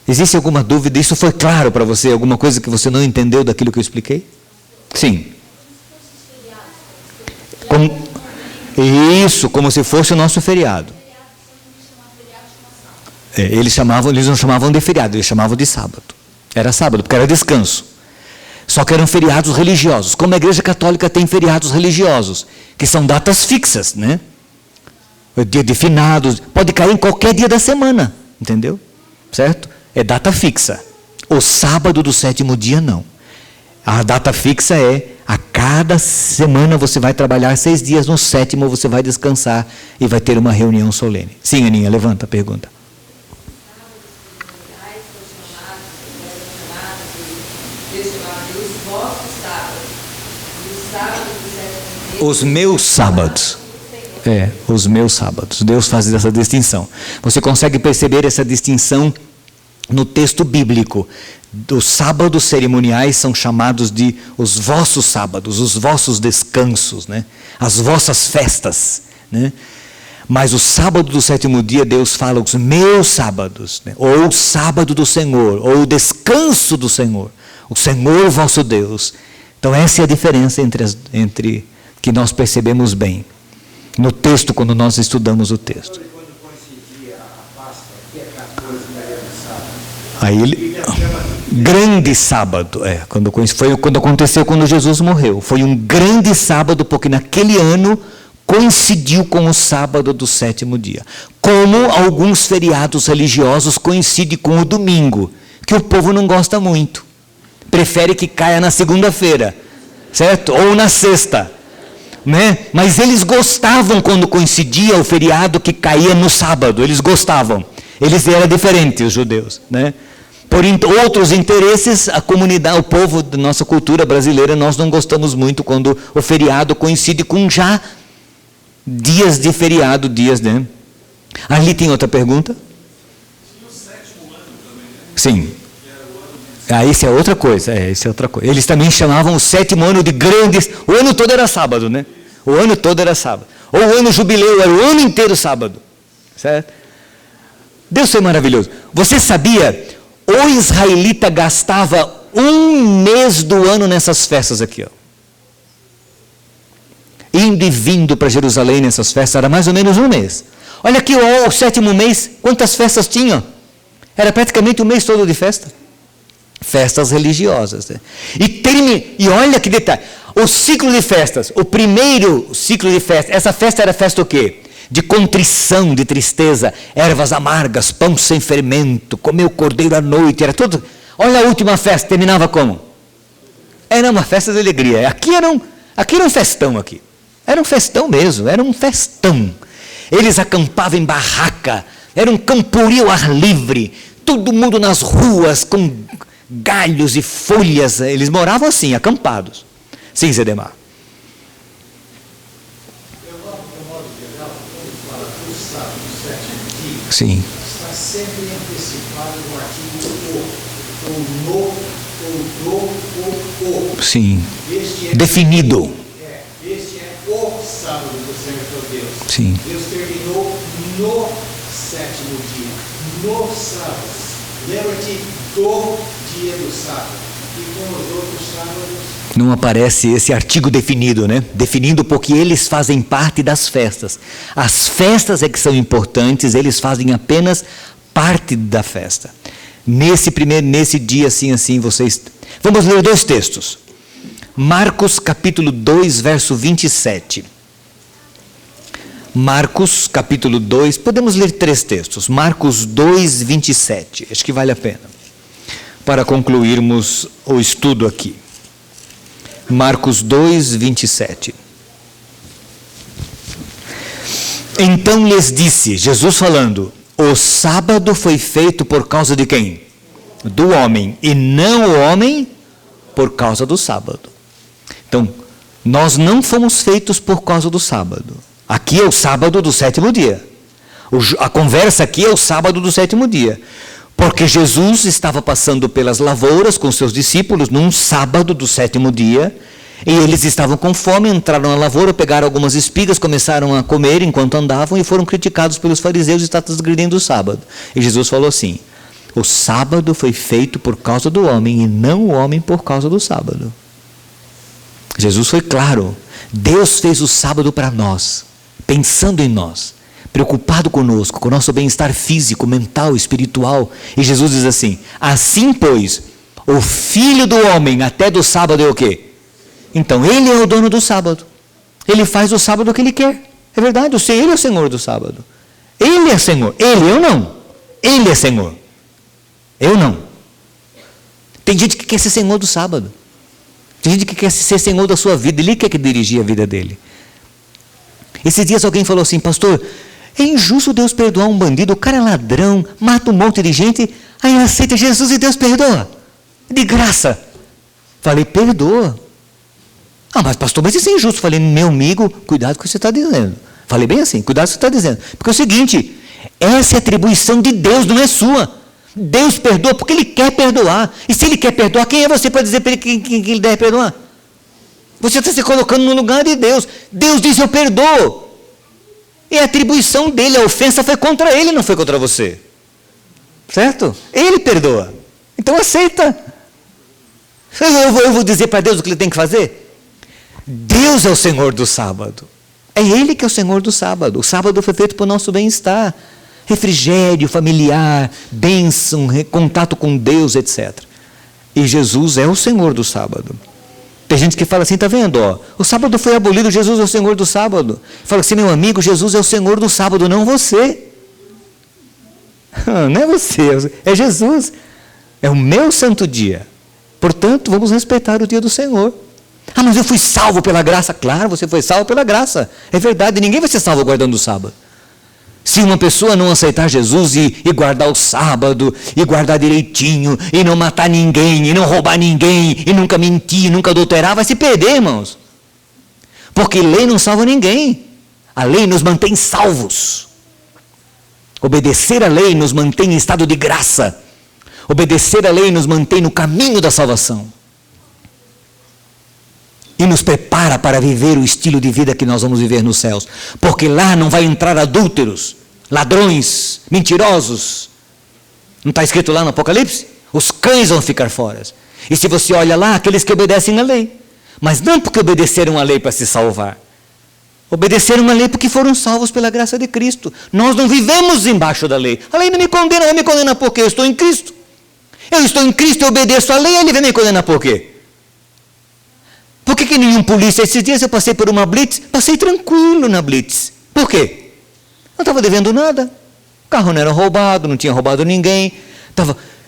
[SPEAKER 1] Existe alguma dúvida? Isso foi claro para você? Alguma coisa que você não entendeu daquilo que eu expliquei? Sim. Como se fosse o nosso feriado. Eles não chamavam de feriado, eles chamavam de sábado. Era sábado, porque era descanso. Só que eram feriados religiosos. Como a Igreja Católica tem feriados religiosos, que são datas fixas, né? O dia de finados, pode cair em qualquer dia da semana, entendeu? Certo? É data fixa. O sábado do sétimo dia, não. A data fixa é, a cada semana você vai trabalhar 6 dias, no sétimo você vai descansar e vai ter uma reunião solene. Sim, Aninha, levanta a pergunta. Os meus sábados. Os meus sábados. Deus faz essa distinção. Você consegue perceber essa distinção no texto bíblico. Os sábados cerimoniais são chamados de os vossos sábados, os vossos descansos, né? As vossas festas, né? Mas o sábado do sétimo dia, Deus fala os meus sábados, né? Ou o sábado do Senhor, ou o descanso do Senhor, o Senhor vosso Deus. Então essa é a diferença entre que nós percebemos bem no texto, quando nós estudamos o texto.
[SPEAKER 2] Quando coincidia a Páscoa, que é 14 de sábado.
[SPEAKER 1] Aí ele, grande sábado, foi quando aconteceu quando Jesus morreu. Foi um grande sábado, porque naquele ano coincidiu com o sábado do sétimo dia. Como alguns feriados religiosos coincidem com o domingo, que o povo não gosta muito. Prefere que caia na segunda-feira, certo? Ou na sexta. Né? Mas eles gostavam quando coincidia o feriado que caía no sábado, eles gostavam. Eles eram diferentes, os judeus, né? Por outros interesses, a comunidade, o povo da nossa cultura brasileira, nós não gostamos muito quando o feriado coincide com já dias de feriado, né? Ali tem outra pergunta?
[SPEAKER 3] E o sétimo ano também, né?
[SPEAKER 1] Sim.
[SPEAKER 3] Que era o ano de...
[SPEAKER 1] Isso é outra coisa, isso é outra coisa. Eles também chamavam o sétimo ano de grandes, o ano todo era sábado, né? O ano todo era sábado. Ou o ano jubileu, era o ano inteiro sábado. Certo? Deus foi maravilhoso. Você sabia, o israelita gastava 1 mês do ano nessas festas aqui, ó. Indo e vindo para Jerusalém nessas festas, era mais ou menos 1 mês. Olha aqui, o sétimo mês, quantas festas tinham? Era praticamente o mês todo de festa. Festas religiosas. Né? E olha que detalhe, o ciclo de festas, o primeiro ciclo de festa, essa festa era festa o quê? De contrição, de tristeza, ervas amargas, pão sem fermento, comer o cordeiro à noite, era tudo. Olha a última festa, terminava como? Era uma festa de alegria. Aqui era um festão aqui. Era um festão mesmo, era um festão. Eles acampavam em barraca, era um campuri ao ar livre, todo mundo nas ruas com galhos e folhas, eles moravam assim, acampados. Sim, Zedemar.
[SPEAKER 2] De modo geral, quando fala do sábado, do sétimo dia,
[SPEAKER 1] Sim.
[SPEAKER 2] está sempre antecipado no artigo o.
[SPEAKER 1] Sim.
[SPEAKER 2] Este é
[SPEAKER 1] Definido.
[SPEAKER 2] Este é o sábado do Senhor teu Deus.
[SPEAKER 1] Sim.
[SPEAKER 2] Deus terminou no sétimo dia, no sábado. Lembra-te do dia do sábado. E com os outros sábados,
[SPEAKER 1] Não aparece esse artigo definido, né? Definindo porque eles fazem parte das festas. As festas é que são importantes, eles fazem apenas parte da festa. Nesse dia, assim, vocês... Vamos ler 2 textos. Marcos capítulo 2, verso 27. Marcos capítulo 2, podemos ler 3 textos. Marcos 2, 27. Acho que vale a pena, para concluirmos o estudo aqui. Marcos 2, 27. Então lhes disse, Jesus falando, o sábado foi feito por causa de quem? Do homem, e não o homem por causa do sábado. Então, nós não fomos feitos por causa do sábado. Aqui é o sábado do 7º dia. A conversa aqui é o sábado do 7º dia. Porque Jesus estava passando pelas lavouras com seus discípulos num sábado do 7º dia, e eles estavam com fome, entraram na lavoura, pegaram algumas espigas, começaram a comer enquanto andavam e foram criticados pelos fariseus e estavam transgredindo o sábado. E Jesus falou assim, o sábado foi feito por causa do homem e não o homem por causa do sábado. Jesus foi claro, Deus fez o sábado para nós, pensando em nós, preocupado conosco, com o nosso bem-estar físico, mental, espiritual. E Jesus diz assim, assim pois, o Filho do homem até do sábado é o quê? Então ele é o dono do sábado, ele faz o sábado que ele quer, é verdade, ele é o Senhor do sábado, ele é Senhor, eu não, ele é Senhor, eu não. Tem gente que quer ser Senhor do sábado, tem gente que quer ser Senhor da sua vida, ele quer que dirigir a vida dele. Esses dias alguém falou assim, pastor, é injusto Deus perdoar um bandido, o cara é ladrão, mata um monte de gente, aí aceita Jesus e Deus perdoa, de graça. Falei, perdoa. Ah, mas pastor, mas isso é injusto. Falei, meu amigo, cuidado com o que você está dizendo. Falei bem assim, cuidado com o que você está dizendo. Porque é o seguinte, essa é atribuição de Deus, não é sua. Deus perdoa porque Ele quer perdoar. E se Ele quer perdoar, quem é você para dizer para Ele que Ele deve perdoar? Você está se colocando no lugar de Deus. Deus diz, eu perdoo. E a atribuição dele, a ofensa foi contra Ele, não foi contra você. Certo? Ele perdoa. Então aceita. Eu vou dizer para Deus o que Ele tem que fazer? Deus é o Senhor do sábado. É Ele que é o Senhor do sábado. O sábado foi feito para o nosso bem-estar. Refrigério familiar, bênção, contato com Deus, etc. E Jesus é o Senhor do sábado. Tem gente que fala assim, está vendo? Ó, o sábado foi abolido, Jesus é o Senhor do sábado. Fala assim, meu amigo, Jesus é o Senhor do sábado, não você. Não é você, é Jesus. É o meu santo dia. Portanto, vamos respeitar o dia do Senhor. Ah, mas eu fui salvo pela graça. Claro, você foi salvo pela graça. É verdade, ninguém vai ser salvo guardando o sábado. Se uma pessoa não aceitar Jesus e guardar o sábado, e guardar direitinho, e não matar ninguém, e não roubar ninguém, e nunca mentir, nunca adulterar, vai se perder, irmãos. Porque lei não salva ninguém. A lei nos mantém salvos. Obedecer a lei nos mantém em estado de graça. Obedecer a lei nos mantém no caminho da salvação. E nos prepara para viver o estilo de vida que nós vamos viver nos céus. Porque lá não vai entrar adúlteros, ladrões, mentirosos. Não está escrito lá no Apocalipse? Os cães vão ficar fora. E se você olha lá, aqueles que obedecem à lei. Mas não porque obedeceram à lei para se salvar. Obedeceram à lei porque foram salvos pela graça de Cristo. Nós não vivemos embaixo da lei. A lei não me condena, vai me condenar por quê? Eu estou em Cristo. Eu estou em Cristo, eu obedeço à lei, ele vai me condenar por quê? Por que nenhum polícia? Esses dias eu passei por uma blitz, passei tranquilo na blitz. Por quê? Não estava devendo nada. O carro não era roubado, não tinha roubado ninguém.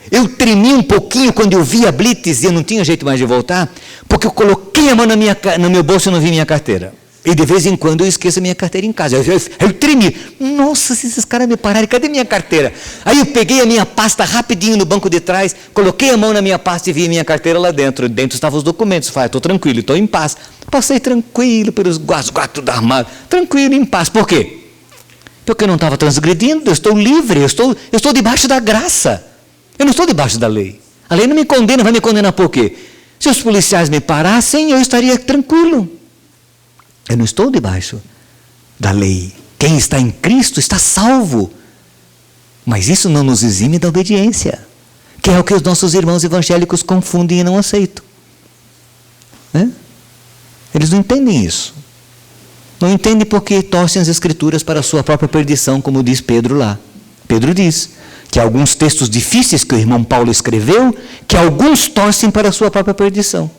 [SPEAKER 1] Eu tremi um pouquinho quando eu vi a blitz e eu não tinha jeito mais de voltar, porque eu coloquei a mão no meu bolso e não vi minha carteira. E de vez em quando eu esqueço a minha carteira em casa. Eu tremi. Nossa, se esses caras me pararem, cadê minha carteira? Aí eu peguei a minha pasta rapidinho no banco de trás, coloquei a mão na minha pasta e vi a minha carteira lá dentro. Dentro estavam os documentos. Falei, estou tranquilo, estou em paz. Passei tranquilo pelos guardas do armário. Tranquilo, em paz. Por quê? Porque eu não estava transgredindo, eu estou livre, eu estou debaixo da graça. Eu não estou debaixo da lei. A lei não me condena, vai me condenar por quê? Se os policiais me parassem, eu estaria tranquilo. Eu não estou debaixo da lei. Quem está em Cristo está salvo. Mas isso não nos exime da obediência. que é o que os nossos irmãos evangélicos confundem e não aceitam. Né? Eles não entendem isso. Não entendem porque torcem as Escrituras para a sua própria perdição, como diz Pedro lá. Pedro diz que há alguns textos difíceis que o irmão Paulo escreveu, que alguns torcem para a sua própria perdição.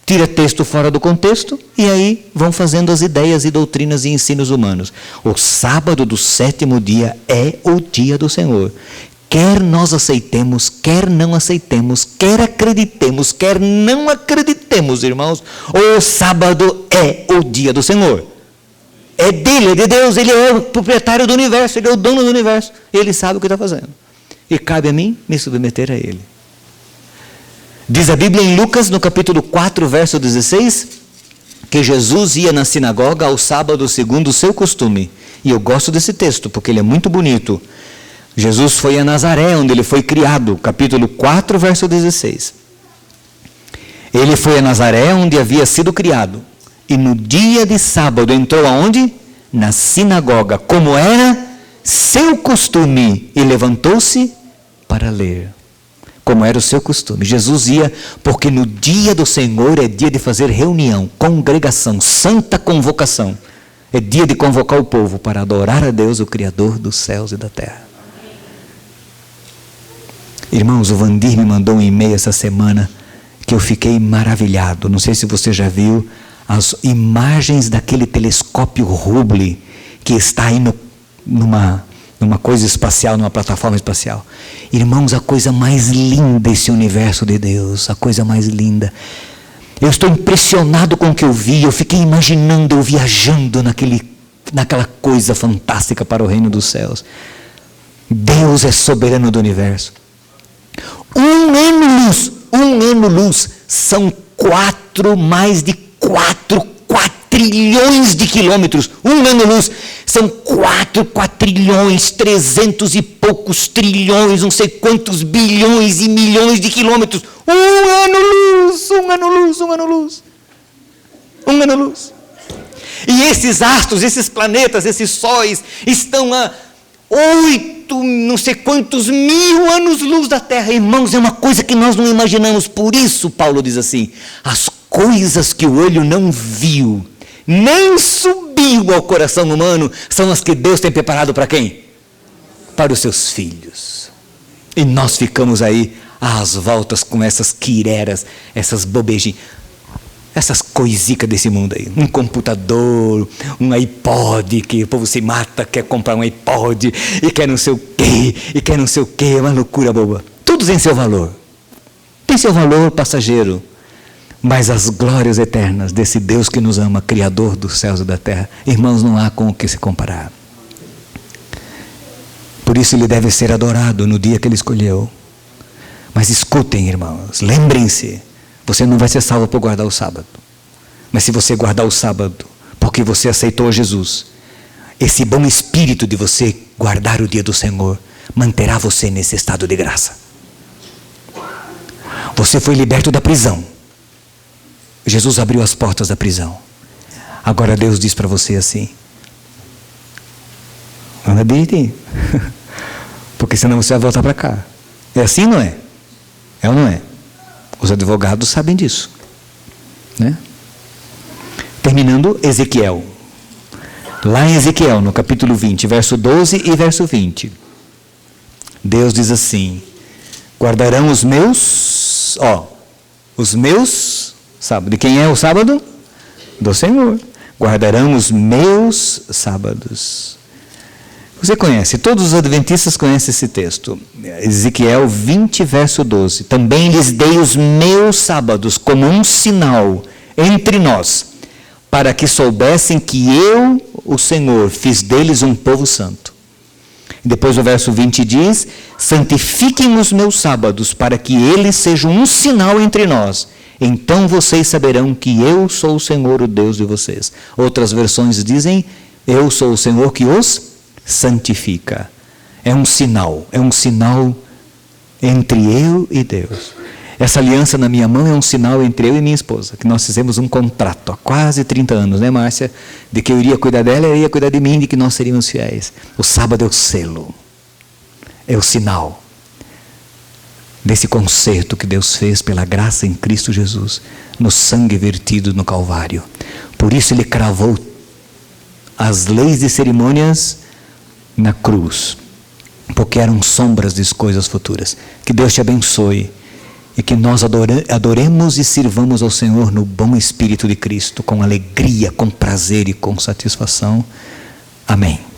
[SPEAKER 1] Tira texto fora do contexto e aí vão fazendo as ideias e doutrinas e ensinos humanos. O sábado do 7º dia é o dia do Senhor. Quer nós aceitemos, quer não aceitemos, quer acreditemos, quer não acreditemos, irmãos, o sábado é o dia do Senhor. É dele, é de Deus, ele é o proprietário do universo, ele é o dono do universo, ele sabe o que está fazendo. E cabe a mim me submeter a ele. Diz a Bíblia em Lucas, no capítulo 4, verso 16, que Jesus ia na sinagoga ao sábado segundo o seu costume. E eu gosto desse texto, porque ele é muito bonito. Jesus foi a Nazaré, onde ele foi criado, capítulo 4, verso 16. Ele foi a Nazaré, onde havia sido criado. E no dia de sábado entrou aonde? Na sinagoga, como era seu costume, e levantou-se para ler. Como era o seu costume. Jesus ia, porque no dia do Senhor é dia de fazer reunião, congregação, santa convocação. É dia de convocar o povo para adorar a Deus, o Criador dos céus e da terra. Irmãos, o Vandir me mandou um e-mail essa semana que eu fiquei maravilhado. Não sei se você já viu as imagens daquele telescópio Hubble que está aí numa coisa espacial, numa plataforma espacial. Irmãos, a coisa mais linda esse universo de Deus, a coisa mais linda. Eu estou impressionado com o que eu vi, eu fiquei imaginando, eu viajando naquela coisa fantástica para o reino dos céus. Deus é soberano do universo. Um ano-luz, são mais de 4 quatrilhões de quilômetros. Um ano-luz são 4 quatrilhões, 300 e poucos trilhões, não sei quantos bilhões e milhões de quilômetros. Um ano-luz. E esses astros, esses planetas, esses sóis, estão a 8, não sei quantos mil anos-luz da Terra. Irmãos, é uma coisa que nós não imaginamos. Por isso, Paulo diz assim, as coisas que o olho não viu, nem subiu ao coração humano, são as que Deus tem preparado para quem? Para os seus filhos. E nós ficamos aí às voltas com essas quireras, essas bobejinhas, essas coisicas desse mundo aí. Um computador, um iPod, que o povo se mata, quer comprar um iPod, e quer não sei o quê, uma loucura boba. Tudo tem seu valor. Tem seu valor passageiro. Mas as glórias eternas desse Deus que nos ama, Criador dos céus e da terra, irmãos, não há com o que se comparar. Por isso ele deve ser adorado no dia que ele escolheu. Mas escutem, irmãos, lembrem-se, você não vai ser salvo por guardar o sábado. Mas se você guardar o sábado, porque você aceitou Jesus, esse bom espírito de você guardar o dia do Senhor, manterá você nesse estado de graça. Você foi liberto da prisão. Jesus abriu as portas da prisão. Agora Deus diz para você assim, anda direitinho, porque senão você vai voltar para cá. É assim, não é? É ou não é? Os advogados sabem disso, né? Terminando, Ezequiel. Lá em Ezequiel, no capítulo 20, verso 12 e verso 20. Deus diz assim, guardarão os meus sábados. De quem é o sábado? Do Senhor. Guardarão os meus sábados. Você conhece, todos os adventistas conhecem esse texto. Ezequiel 20, verso 12. Também lhes dei os meus sábados como um sinal entre nós, para que soubessem que eu, o Senhor, fiz deles um povo santo. Depois o verso 20 diz, santifiquem os meus sábados, para que eles sejam um sinal entre nós. Então vocês saberão que eu sou o Senhor, o Deus de vocês. Outras versões dizem, eu sou o Senhor que os santifica. É um sinal entre eu e Deus. Essa aliança na minha mão é um sinal entre eu e minha esposa, que nós fizemos um contrato há quase 30 anos, né, Márcia? De que eu iria cuidar dela, ela iria cuidar de mim, de que nós seríamos fiéis. O sábado é o selo, é o sinal. desse concerto que Deus fez pela graça em Cristo Jesus, no sangue vertido no Calvário. Por isso Ele cravou as leis e cerimônias na cruz, porque eram sombras de coisas futuras. Que Deus te abençoe e que nós adoremos e sirvamos ao Senhor no bom Espírito de Cristo, com alegria, com prazer e com satisfação. Amém.